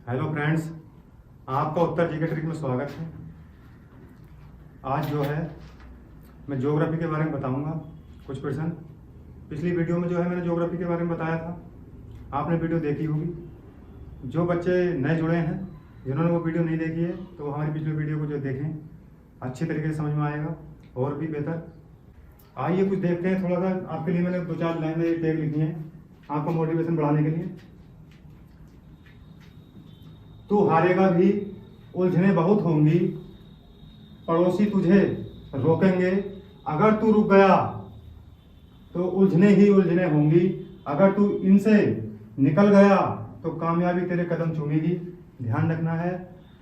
Hello friends, आपका उत्तर GK trick में स्वागत है। आज जो है मैं ज्योग्राफी के बारे में बताऊंगा कुछ प्रश्न। पिछली वीडियो में जो है मैंने ज्योग्राफी के बारे में बताया था, आपने वीडियो देखी होगी। जो बच्चे नए जुड़े हैं, जिन्होंने वो वीडियो नहीं देखी है, तो वो हमारी पिछली वीडियो को जो देखें, अच्छी तरीके से समझ में आएगा और भी बेहतर। आइए कुछ देखते हैं। थोड़ा सा आपके लिए मैंने 2-4 लाइन में टैग लिखी हैं आपको मोटिवेशन बढ़ाने के लिए। तू हारेगा भी, उलझने बहुत होंगी, पड़ोसी तुझे रोकेंगे, अगर तू रुक गया तो उलझने ही उलझने होंगी, अगर तू इनसे निकल गया तो कामयाबी तेरे कदम चूमेगी। ध्यान रखना है,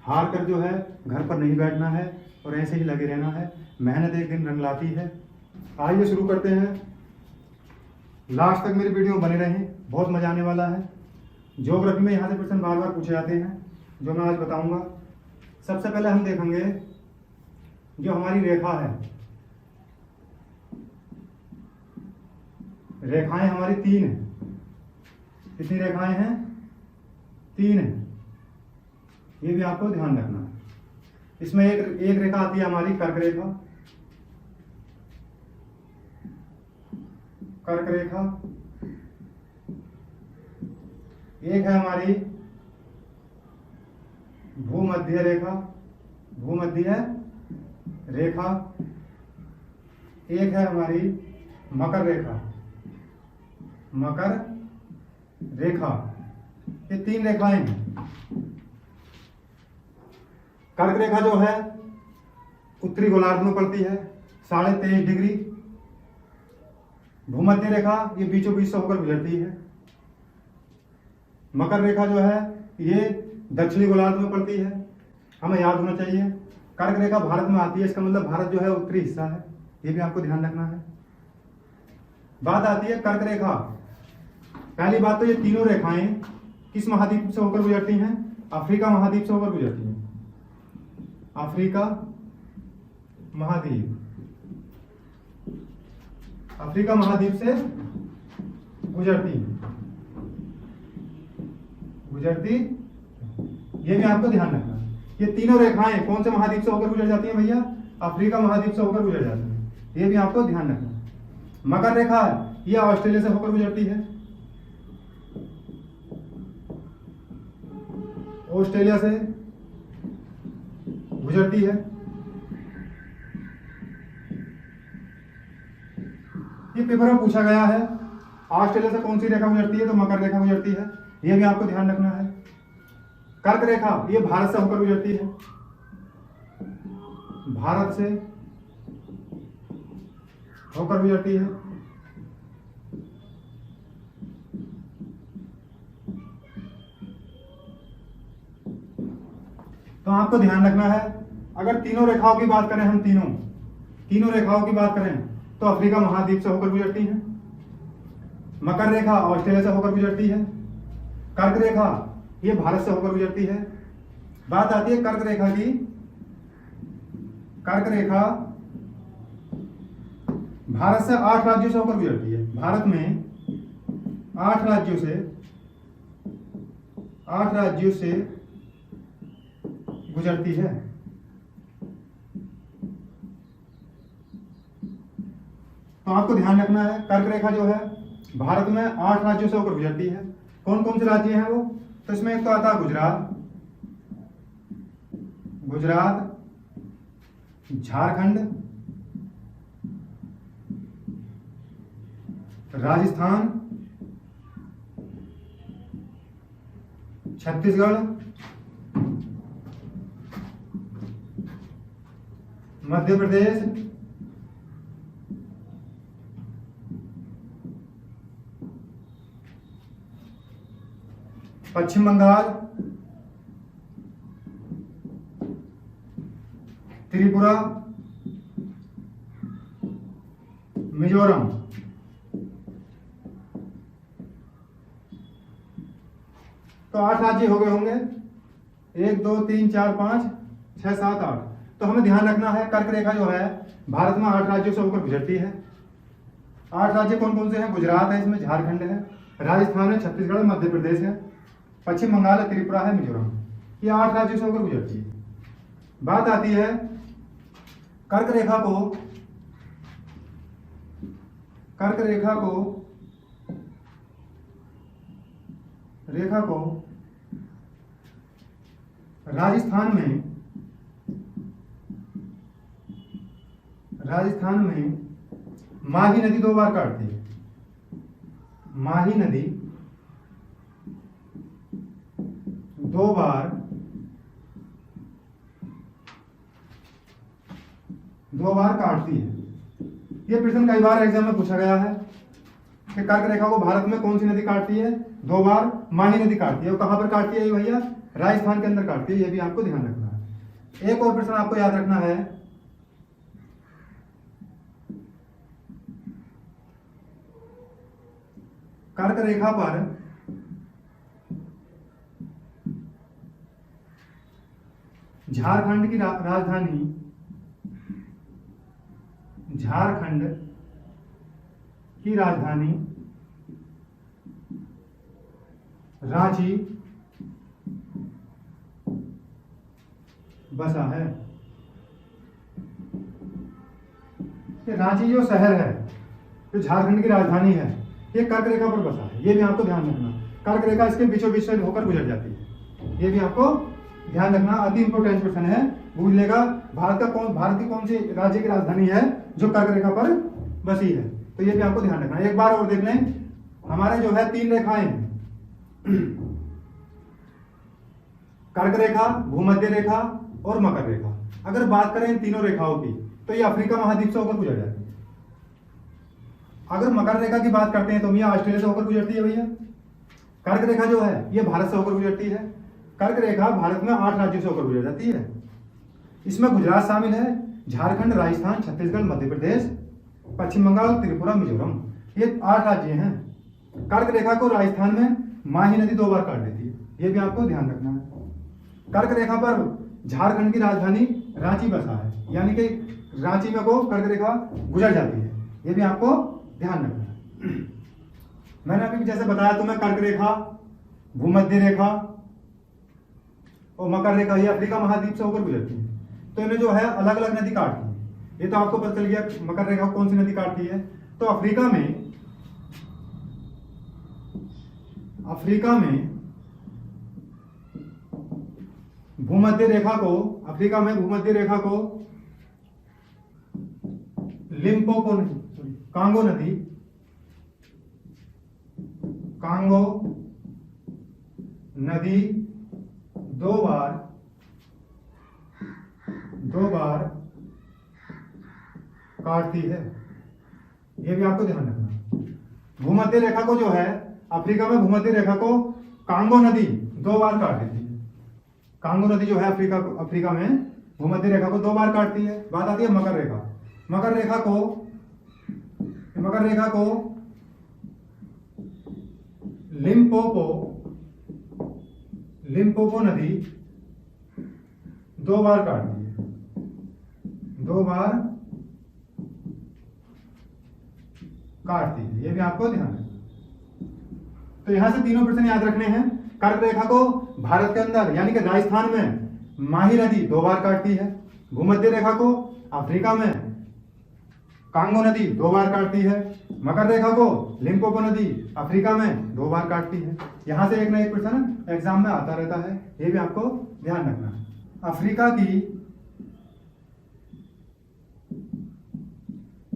हार कर जो है घर पर नहीं बैठना है और ऐसे ही लगे रहना है। मेहनत एक दिन रंग लाती है। आइए शुरू करते हैं। लास्ट तक मेरी वीडियो बने रहें, बहुत मजा आने वाला है। ज्योग्राफी में यहाँ से प्रश्न बार बार पूछे जाते हैं जो मैं आज बताऊंगा। सबसे पहले हम देखेंगे जो हमारी रेखा है। रेखाएं हमारी 3 हैं। कितनी रेखाएं हैं? 3 हैं। ये भी आपको ध्यान रखना है। इसमें एक रेखा आती है हमारी कर्क रेखा। कर्क रेखा एक है हमारी भूमध्य रेखा। भूमध्य रेखा एक है हमारी मकर रेखा। मकर रेखा, ये 3 रेखाएं हैं। कर्क रेखा जो है उत्तरी गोलार्ध में पड़ती है 23.5 डिग्री। भूमध्य रेखा ये बीचों बीच से होकर गुजरती है। मकर रेखा जो है ये दक्षिणी गोलार्ध में पड़ती है। हमें याद होना चाहिए कर्क रेखा भारत में आती है, इसका मतलब भारत जो है उत्तरी हिस्सा है। ये भी आपको ध्यान रखना है। बात आती है कर्क रेखा। पहली बात तो ये तीनों रेखाएं किस महाद्वीप से होकर गुजरती हैं? अफ्रीका महाद्वीप से होकर गुजरती हैं। अफ्रीका महाद्वीप, अफ्रीका महाद्वीप से गुजरती ये भी आपको ध्यान रखना है। ये तीनों रेखाएं कौन से महाद्वीप से होकर गुजर जाती हैं भैया? अफ्रीका महाद्वीप से होकर गुजर जाती हैं। ये भी आपको ध्यान रखना है। मकर रेखा ये ऑस्ट्रेलिया से होकर गुजरती है। ऑस्ट्रेलिया से गुजरती है। ये पेपर में पूछा गया है ऑस्ट्रेलिया से कौन सी रेखा गुजरती है, तो मकर रेखा गुजरती है। ये भी आपको ध्यान रखना है। कर्क रेखा ये भारत से होकर गुजरती है। भारत से होकर गुजरती है। तो आपको ध्यान रखना है, अगर तीनों रेखाओं की बात करें, हम तीनों रेखाओं की बात करें तो अफ्रीका महाद्वीप से होकर गुजरती है। मकर रेखा ऑस्ट्रेलिया से होकर गुजरती है। कर्क रेखा ये भारत से होकर गुजरती है। बात आती है कर्क रेखा की। कर्क रेखा भारत से 8 राज्यों से होकर गुजरती है। भारत में 8 राज्यों से गुजरती है। तो आपको ध्यान रखना है, कर्क रेखा जो है भारत में 8 राज्यों से होकर गुजरती है। कौन कौन से राज्य हैं वो? तो इसमें एक तो आता है गुजरात, झारखंड, राजस्थान, छत्तीसगढ़, मध्य प्रदेश, पश्चिम बंगाल, त्रिपुरा, मिजोरम। तो 8 राज्य हो गए होंगे। 1 2 3 4 5 6 7 8। तो हमें ध्यान रखना है कर्क रेखा जो है भारत में 8 राज्यों से होकर गुजरती है। 8 राज्य कौन कौन से हैं? गुजरात है, इसमें झारखंड है, राजस्थान है, छत्तीसगढ़, मध्य प्रदेश है। पश्चिम बंगाल है, त्रिपुरा है, मिजोरम। ये 8 राज्यों से होकर गुजरती है। बात आती है कर्क रेखा को, कर्क रेखा को राजस्थान में माही नदी 2 बार काटती है। माही नदी 2 बार काटती है। ये प्रश्न कई बार एग्जाम में पूछा गया है कि कर्क रेखा को भारत में कौन सी नदी काटती है? 2 बार माही नदी काटती है। और कहां पर काटती है ये भैया? राजस्थान के अंदर काटती है। ये भी आपको ध्यान रखना है। एक और प्रश्न आपको याद रखना है, कर्क रेखा पर झारखंड की राजधानी, झारखंड की राजधानी रांची बसा है। ये रांची जो शहर है, जो झारखंड की राजधानी है, ये कर्क रेखा पर बसा है। ये भी आपको ध्यान रखना। कर्क रेखा इसके बीचों बीच से होकर गुजर जाती है। ये भी आपको ध्यान रखना। अति इंपोर्टेंट क्वेश्चन है, पूछ लेगा भारत की कौन सी राज्य की राजधानी है जो कर्क रेखा पर बसी है। तो ये भी आपको ध्यान रखना। एक बार और देख लें, हमारे जो है 3 रेखाएं, कर्क रेखा, भूमध्य रेखा और मकर रेखा। अगर बात करें इन तीनों रेखाओं की तो ये अफ्रीका महाद्वीप से होकर गुजर जाती है। अगर मकर रेखा की बात करते हैं तो ये ऑस्ट्रेलिया से होकर गुजरती है भैया। कर्क रेखा जो है ये भारत से होकर गुजरती है। कर्क रेखा भारत में 8 राज्यों से होकर गुजर जाती है। इसमें गुजरात शामिल है, झारखंड, राजस्थान, छत्तीसगढ़, मध्य प्रदेश, पश्चिम बंगाल, त्रिपुरा, मिजोरम। ये 8 राज्य हैं। कर्क रेखा को राजस्थान में माही नदी 2 बार काट देती है। ये भी आपको ध्यान रखना है। कर्क रेखा पर झारखंड की राजधानी रांची बसा है, यानी कि रांची में को कर्क रेखा गुजर जाती है। ये भी आपको ध्यान रखना है। मैंने अभी जैसे बताया तुम्हें, कर्क रेखा, भूमध्य रेखा और मकर रेखा ये अफ्रीका महाद्वीप से होकर गुजरती है। तो इन्हें जो है अलग अलग नदी काटती है। ये तो आपको पता चल गया मकर रेखा कौन सी नदी काटती है। तो अफ्रीका में भूमध्य रेखा को लिम्पोपो कांगो नदी 2 बार काटती है। यह भी आपको ध्यान रखना। भूमध्य रेखा को जो है अफ्रीका में, भूमध्य रेखा को कांगो नदी 2 बार काट देती है। कांगो नदी जो है अफ्रीका में भूमध्य रेखा को 2 बार काटती है। बात आती है मकर रेखा। मकर रेखा को लिम्पोपो नदी 2 बार काटती है। 2 बार काटती है। ये भी आपको ध्यान रखना। तो यहां से तीनों प्रश्न याद रखने हैं। कर्क रेखा को भारत के अंदर यानी कि राजस्थान में माही नदी 2 बार काटती है। भूमध्य रेखा को अफ्रीका में कांगो नदी 2 बार काटती है। मकर रेखा को लिम्पोपो नदी अफ्रीका में 2 बार काटती है। यहां से एक ना एक प्रश्न एग्जाम में आता रहता है। ये भी आपको ध्यान रखना है। अफ्रीका की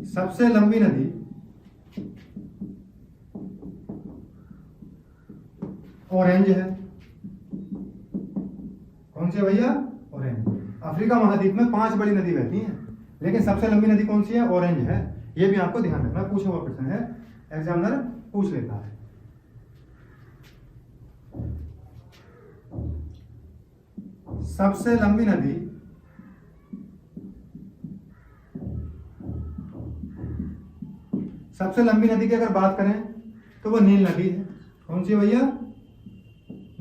सबसे लंबी नदी ऑरेंज है। कौन सी है भैया? ऑरेंज। अफ्रीका महाद्वीप में 5 बड़ी नदी बहती हैं, लेकिन सबसे लंबी नदी कौन सी है? ऑरेंज है। ये भी आपको ध्यान रखना। पूछा हुआ प्रश्न है, एग्जामिनर पूछ लेता है। सबसे लंबी नदी की अगर बात करें तो वो नील नदी है। कौन सी है भैया?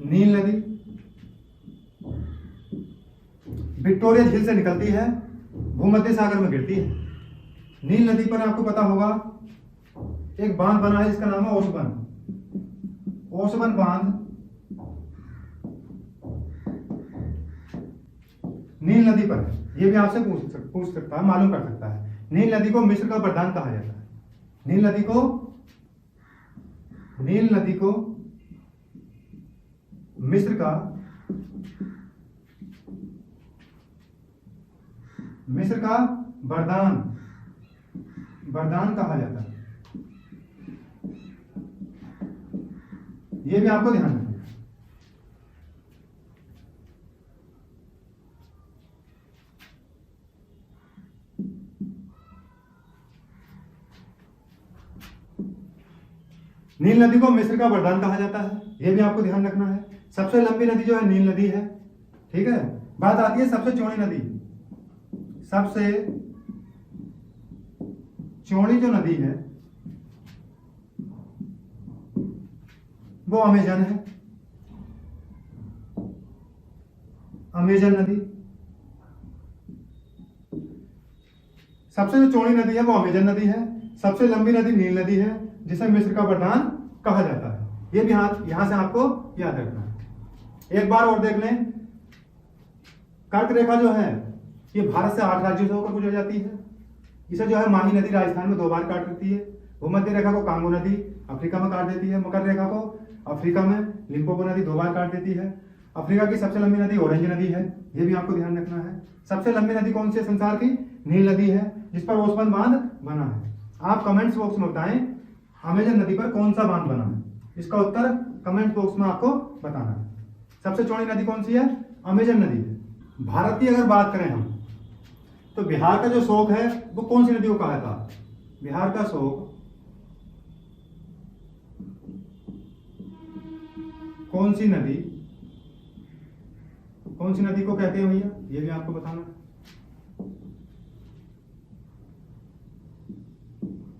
नील नदी। विक्टोरिया झील से निकलती है, भूमध्य सागर में गिरती है। नील नदी पर आपको पता होगा एक बांध बना है जिसका नाम है ओसबन बांध। नील नदी पर है। ये भी आपसे पूछ सकता है, मालूम कर सकता है। नील नदी को मिस्र का वरदान कहा जाता है। नील नदी को मिस्र का वरदान कहा जाता है। ये भी आपको ध्यान रखना है। नील नदी को मिस्र का वरदान कहा जाता है, यह भी आपको ध्यान रखना है। सबसे लंबी नदी जो है नील नदी है, ठीक है। बात आती है सबसे चौड़ी नदी। सबसे चौड़ी जो नदी है वो अमेजन है, अमेजन नदी। सबसे जो चौड़ी नदी है वो अमेजन नदी है। सबसे लंबी नदी नील नदी है, जिसे मिस्र का वरदान कहा जाता है। ये भी यहां से आपको याद रखना है। एक बार और देख लें, कर्क रेखा जो है ये भारत से 8 राज्यों से होकर गुजर जाती है। इसे जो है माही नदी राजस्थान में 2 बार काट देती है। भूमध्य रेखा को कांगो नदी अफ्रीका में काट देती है। मकर रेखा को अफ्रीका में लिम्पोपो नदी 2 बार काट देती है। अफ्रीका की सबसे लंबी नदी ऑरेंज नदी है, ये भी आपको ध्यान रखना है। सबसे लंबी नदी कौन सी है संसार की? नील नदी है, जिस पर ओसवान बांध बना है। आप कमेंट्स बॉक्स में बताएं अमेजन नदी पर कौन सा बांध बना है। इसका उत्तर कमेंट बॉक्स में आपको बताना है। सबसे चौड़ी नदी कौन सी है? अमेजन नदी है। भारत की अगर बात करें हम, तो बिहार का जो शोक है वो कौन सी नदी को कहा था? बिहार का शोक कौन सी नदी को कहते हैं भैया? ये भी आपको बताना है।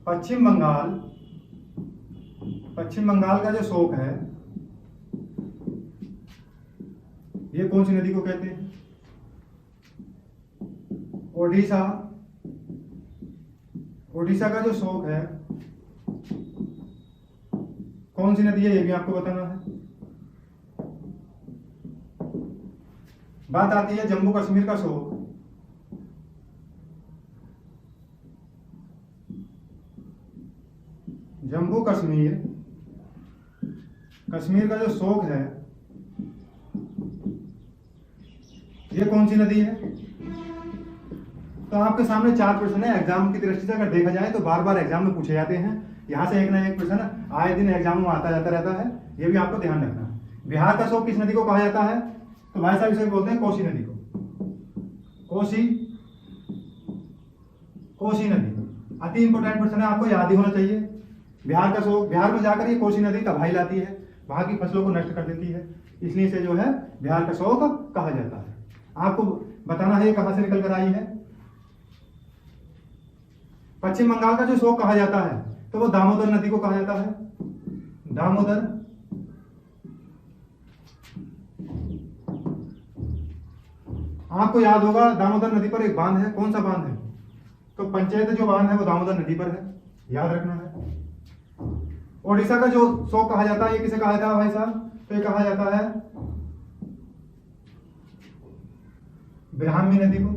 पश्चिम बंगाल का जो शोक है ये कौन सी नदी को कहते हैं? ओडिशा का जो शोक है कौन सी नदी है? ये भी आपको बताना है। बात आती है जम्मू कश्मीर का शोक। जम्मू कश्मीर का जो शोक है ये कौन सी नदी है? तो आपके सामने 4 प्रश्न है। एग्जाम की दृष्टि से अगर देखा जाए तो बार बार एग्जाम में पूछे जाते हैं। यहां से एक ना एक प्रश्न आए दिन एग्जाम में आता जाता रहता है, ये भी आपको ध्यान रखना है। बिहार का शोक किस नदी को कहा जाता है? तो भाई साहब इसे बोलते हैं कोसी नदी को। कोसी नदी अति इंपॉर्टेंट प्रश्न है, आपको याद ही होना चाहिए। बिहार का शोक, बिहार में जाकर ये कोसी नदी तबाही लाती है, वहां की फसलों को नष्ट कर देती है, इसलिए इसे जो है बिहार का शोक कहा जाता है। आपको बताना है ये कहां से निकल कर आई है। पश्चिम बंगाल का जो शोक कहा जाता है तो वो दामोदर नदी को कहा जाता है। दामोदर आपको याद होगा दामोदर नदी पर एक बांध है। कौन सा बांध है? तो पंचायत जो बांध है वो दामोदर नदी पर है, याद रखना है। ओडिशा का जो शोक कहा जाता है ये किसे कहा जाता है भाई साहब? तो ये कहा जाता है ब्राह्मी नदी को।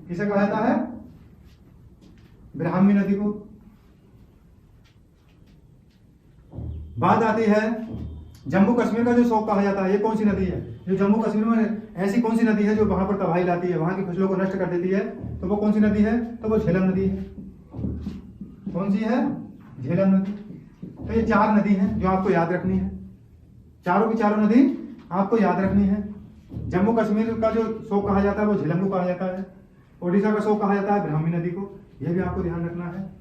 किसे कहा जाता है? ब्राह्मी नदी को। बात आती है जम्मू कश्मीर का जो शोक कहा जाता है ये कौन सी नदी है? जो जम्मू कश्मीर में ऐसी कौन सी नदी है जो वहां पर तबाही लाती है, वहां की फसलों को नष्ट कर देती है? तो वो कौन सी नदी है? तो वो झेलम नदी है। कौन सी है? झेलम नदी। तो ये 4 नदी हैं जो आपको याद रखनी है। चारों की चारों नदी आपको याद रखनी है। जम्मू कश्मीर का जो शोक कहा जाता है वो झेलम को कहा जाता है। ओडिशा का शोक कहा जाता है ब्राह्मी नदी को, यह भी आपको ध्यान रखना है।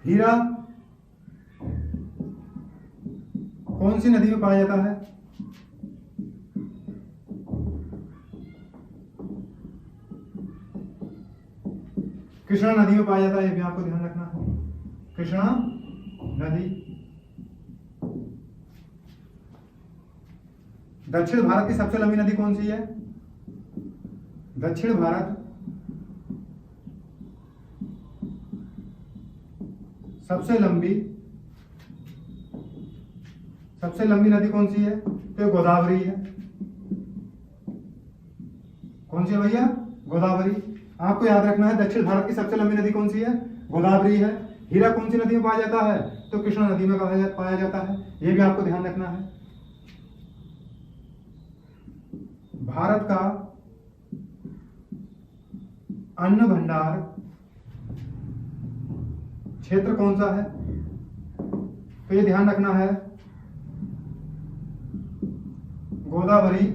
हीरा कौन सी नदी में पाया जाता है? कृष्णा नदी में पाया जाता है, ये भी आपको ध्यान रखना है। कृष्णा नदी। दक्षिण भारत की सबसे लंबी नदी कौन सी है? दक्षिण भारत सबसे लंबी नदी कौन सी है? तो गोदावरी है। कौन सी है भैया? गोदावरी। आपको याद रखना है दक्षिण भारत की सबसे लंबी नदी कौन सी है? गोदावरी है। हीरा कौन सी नदी में पाया जाता है? तो कृष्णा नदी में पाया जाता है। यह भी आपको ध्यान रखना है। भारत का अन्न भंडार क्षेत्र कौन सा है? तो ये ध्यान रखना है, गोदावरी,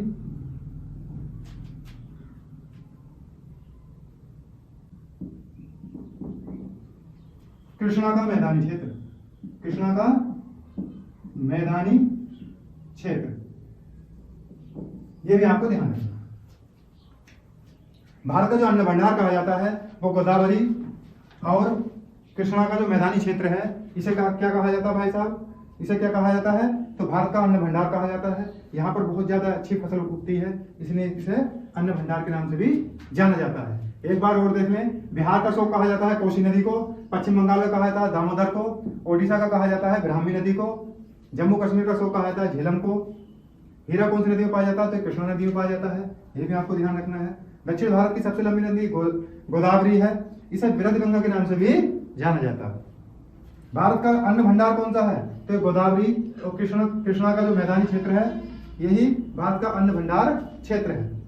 कृष्णा का मैदानी क्षेत्र, कृष्णा का मैदानी क्षेत्र। यह भी आपको ध्यान रखना। भारत का जो अन्न भंडार कहा जाता है वो गोदावरी और कृष्णा का जो मैदानी क्षेत्र है, इसे क्या कहा जाता है भाई साहब? इसे क्या कहा जाता है? तो भारत का अन्न भंडार कहा जाता है। यहाँ पर बहुत ज्यादा अच्छी फसल उगती है, इसलिए इसे अन्न भंडार के नाम से भी जाना जाता है। एक बार और देख लें, बिहार का शोक कहा जाता है कोसी नदी को, पश्चिम बंगाल का कहा जाता है दामोदर को, ओडिशा का कहा जाता है ब्राह्मी नदी को, जम्मू कश्मीर का शोक कहा जाता है झेलम को। हीरा कौन सी नदी में पाया जाता है? तो कृष्णा नदी में पाया जाता है। यह भी आपको ध्यान रखना है। दक्षिण भारत की सबसे लंबी नदी गोदावरी है, इसे वृहद गंगा के नाम से भी जाना जाता है। भारत का अन्न भंडार कौन सा है? तो गोदावरी और कृष्णा का जो मैदानी क्षेत्र है, यही भारत का अन्न भंडार क्षेत्र है।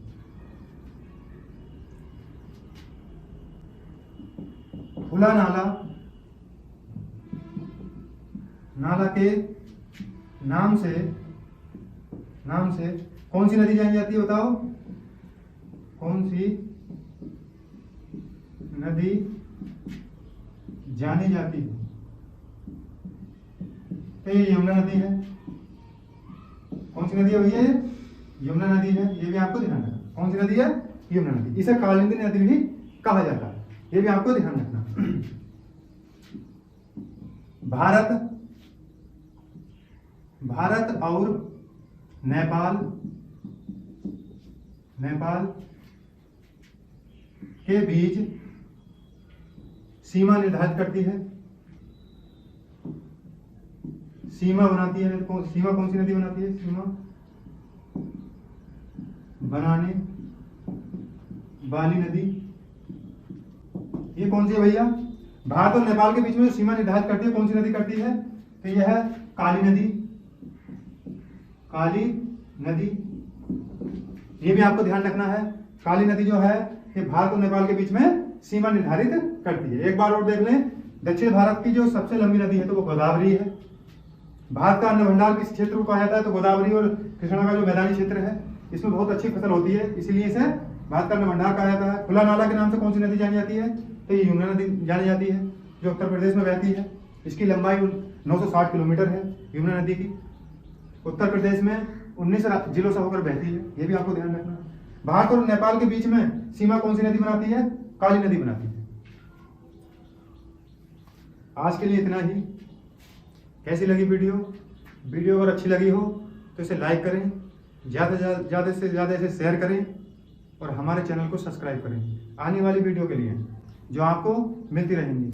खुला नाला के नाम से कौन सी नदी जानी जाती है? बताओ, कौन सी नदी जानी जाती है? तो ये यमुना नदी है। कौन सी नदी है भैया? यमुना नदी है। ये भी आपको ध्यान रखना। कौन सी नदी है? यमुना नदी। इसे कालिंदी नदी भी कहा जाता है। ये भी आपको ध्यान रखना। भारत और नेपाल के बीच सीमा निर्धारित करती है, सीमा बनाती है। सीमा कौन सी नदी बनाती है? सीमा बनाने वाली नदी ये कौन सी है भैया? भारत और नेपाल के बीच में सीमा निर्धारित करती है, कौन सी नदी करती है? तो यह है काली नदी। ये भी आपको ध्यान रखना है। काली नदी जो है ये भारत और नेपाल के बीच में सीमा निर्धारित करती है। एक बार और देख लें, दक्षिण भारत की जो सबसे लंबी नदी है तो वो गोदावरी है। भारत का अन्न भंडार किस क्षेत्र को कहा जाता है? तो गोदावरी और कृष्णा का जो मैदानी क्षेत्र है, इसमें बहुत अच्छी फसल होती है, इसलिए इसे भारत का अन्न भंडार कहा जाता है। खुला नाला के नाम से कौन सी नदी जानी जाती है? तो ये यमुना नदी जानी जाती है, जो उत्तर प्रदेश में बहती है। इसकी लंबाई 960 किलोमीटर है यमुना नदी की। उत्तर प्रदेश में 19 जिलों से होकर बहती है। ये भी आपको ध्यान रखना है। भारत और नेपाल के बीच में सीमा कौन सी नदी बनाती है? काली नदी बनाती है। आज के लिए इतना ही। कैसी लगी वीडियो अगर अच्छी लगी हो तो इसे लाइक करें, ज़्यादा से ज़्यादा इसे शेयर करें और हमारे चैनल को सब्सक्राइब करें आने वाली वीडियो के लिए जो आपको मिलती रहेंगी।